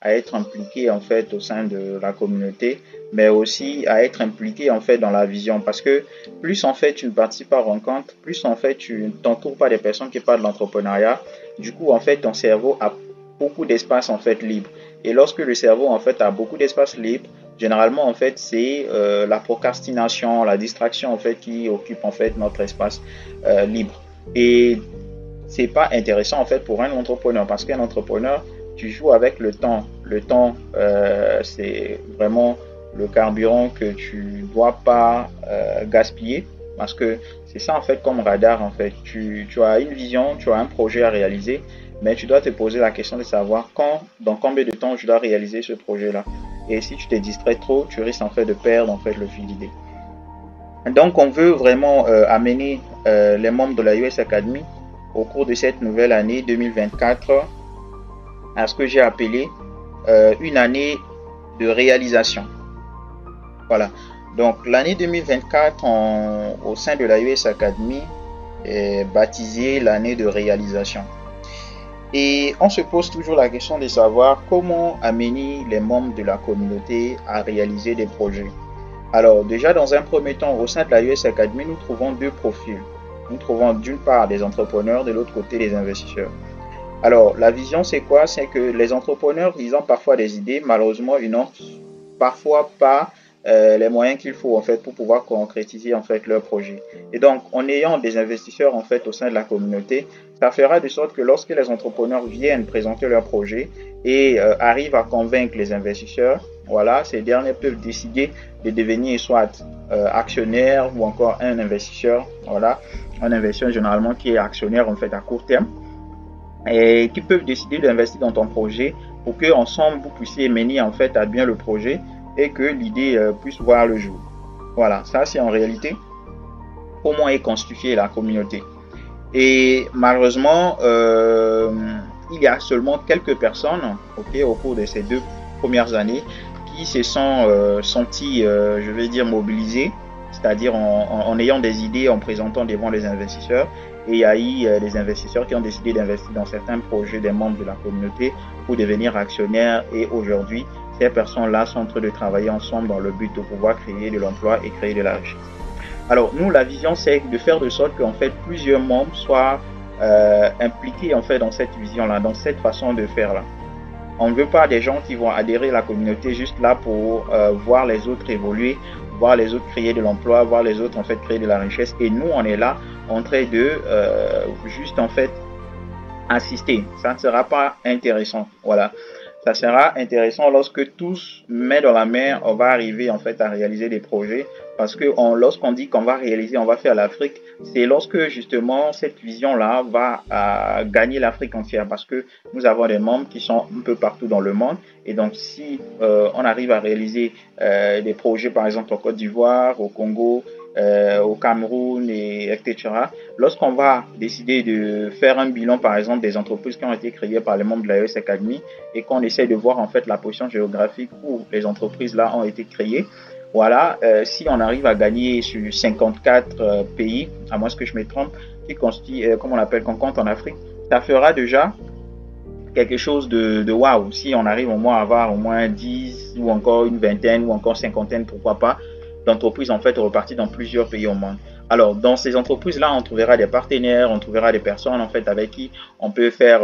à être impliqué en fait au sein de la communauté, mais aussi à être impliqué en fait dans la vision. Parce que plus en fait tu ne participes pas aux rencontres, plus en fait tu ne t'entoures pas des personnes qui parlent de l'entrepreneuriat. Du coup, en fait, ton cerveau a beaucoup d'espace en fait libre. Et lorsque le cerveau en fait a beaucoup d'espace libre, généralement en fait c'est la procrastination, la distraction en fait qui occupe en fait notre espace libre. Et c'est pas intéressant en fait pour un entrepreneur parce qu'un entrepreneur, tu joues avec le temps. Le temps, c'est vraiment le carburant que tu dois pas gaspiller parce que c'est ça en fait comme radar en fait. Tu as une vision, tu as un projet à réaliser, mais tu dois te poser la question de savoir quand, dans combien de temps je dois réaliser ce projet-là. Et si tu te distrais trop, tu risques en fait de perdre en fait le fil d'idée. Donc, on veut vraiment amener les membres de la US Academy au cours de cette nouvelle année 2024 à ce que j'ai appelé une année de réalisation. Voilà. Donc, l'année 2024 au sein de la US Academy est baptisée l'année de réalisation. Et on se pose toujours la question de savoir comment amener les membres de la communauté à réaliser des projets. Alors, déjà, dans un premier temps, au sein de la US Academy, nous trouvons deux profils. Nous trouvons d'une part des entrepreneurs, de l'autre côté des investisseurs. Alors, la vision, c'est quoi? C'est que les entrepreneurs, ils ont parfois des idées, malheureusement, ils n'ont parfois pas les moyens qu'il faut en fait pour pouvoir concrétiser en fait leur projet. Et donc, en ayant des investisseurs en fait au sein de la communauté, ça fera de sorte que lorsque les entrepreneurs viennent présenter leur projet et arrivent à convaincre les investisseurs, voilà, ces derniers peuvent décider de devenir soit actionnaire ou encore un investisseur, voilà, un investisseur généralement qui est actionnaire en fait à court terme et qui peuvent décider d'investir dans ton projet pour que ensemble vous puissiez mener en fait à bien le projet et que l'idée puisse voir le jour. Voilà, ça c'est en réalité comment est constituée la communauté. Et malheureusement, il y a seulement quelques personnes, ok, au cours de ces 2 premières années, qui se sont sentis, je vais dire, mobilisés, c'est-à-dire en ayant des idées, en présentant devant les investisseurs. Et il y a eu des investisseurs qui ont décidé d'investir dans certains projets des membres de la communauté pour devenir actionnaires. Et aujourd'hui, ces personnes-là sont en train de travailler ensemble dans le but de pouvoir créer de l'emploi et créer de la richesse. Alors, nous, la vision, c'est de faire de sorte qu'en fait, plusieurs membres soient impliqués en fait dans cette vision-là, dans cette façon de faire-là. On ne veut pas des gens qui vont adhérer à la communauté juste là pour voir les autres évoluer, voir les autres créer de l'emploi, voir les autres en fait créer de la richesse. Et nous, on est là en train de juste en fait assister. Ça ne sera pas intéressant. Voilà. Ça sera intéressant lorsque tous, main dans la main, on va arriver en fait à réaliser des projets. Parce que lorsqu'on dit qu'on va réaliser, on va faire l'Afrique, c'est lorsque justement cette vision-là va gagner l'Afrique entière. Parce que nous avons des membres qui sont un peu partout dans le monde. Et donc si on arrive à réaliser des projets par exemple en Côte d'Ivoire, au Congo, au Cameroun, etc. Lorsqu'on va décider de faire un bilan, par exemple, des entreprises qui ont été créées par les membres de la US Academy et qu'on essaie de voir en fait la position géographique où les entreprises là ont été créées, voilà, si on arrive à gagner sur 54 pays, à moins que je me trompe, qui constituent, comme on appelle, qu'on compte en Afrique, ça fera déjà quelque chose de waouh. Si on arrive au moins à avoir au moins 10 ou encore une vingtaine ou encore cinquantaine, pourquoi pas, d'entreprises en fait reparties dans plusieurs pays au monde. Alors, dans ces entreprises-là, on trouvera des partenaires, on trouvera des personnes en fait avec qui on peut faire,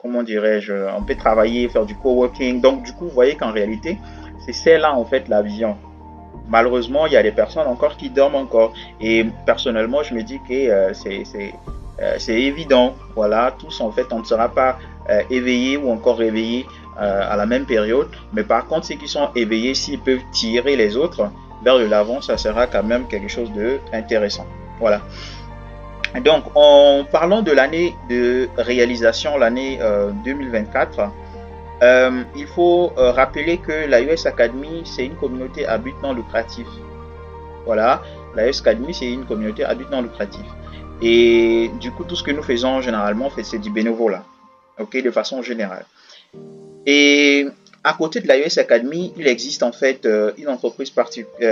comment dirais-je, on peut travailler, faire du coworking. Donc, du coup, vous voyez qu'en réalité, c'est celle-là en fait la vision. Malheureusement, il y a des personnes encore qui dorment encore. Et personnellement, je me dis que c'est évident. Voilà, tous en fait, on ne sera pas éveillés ou encore réveillés à la même période. Mais par contre, ceux qui sont éveillés, s'ils peuvent tirer les autres vers de l'avant, ça sera quand même quelque chose d'intéressant. Voilà. Donc, en parlant de l'année de réalisation, l'année 2024, il faut rappeler que la US Academy, c'est une communauté à but non lucratif. Voilà, la US Academy, c'est une communauté à but non lucratif. Et du coup, tout ce que nous faisons généralement, c'est du bénévolat, ok, de façon générale. Et à côté de la US Academy, il existe en fait une entreprise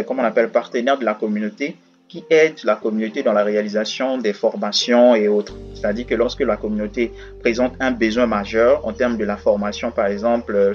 comme on appelle partenaire de la communauté qui aident la communauté dans la réalisation des formations et autres. C'est-à-dire que lorsque la communauté présente un besoin majeur en termes de la formation, par exemple,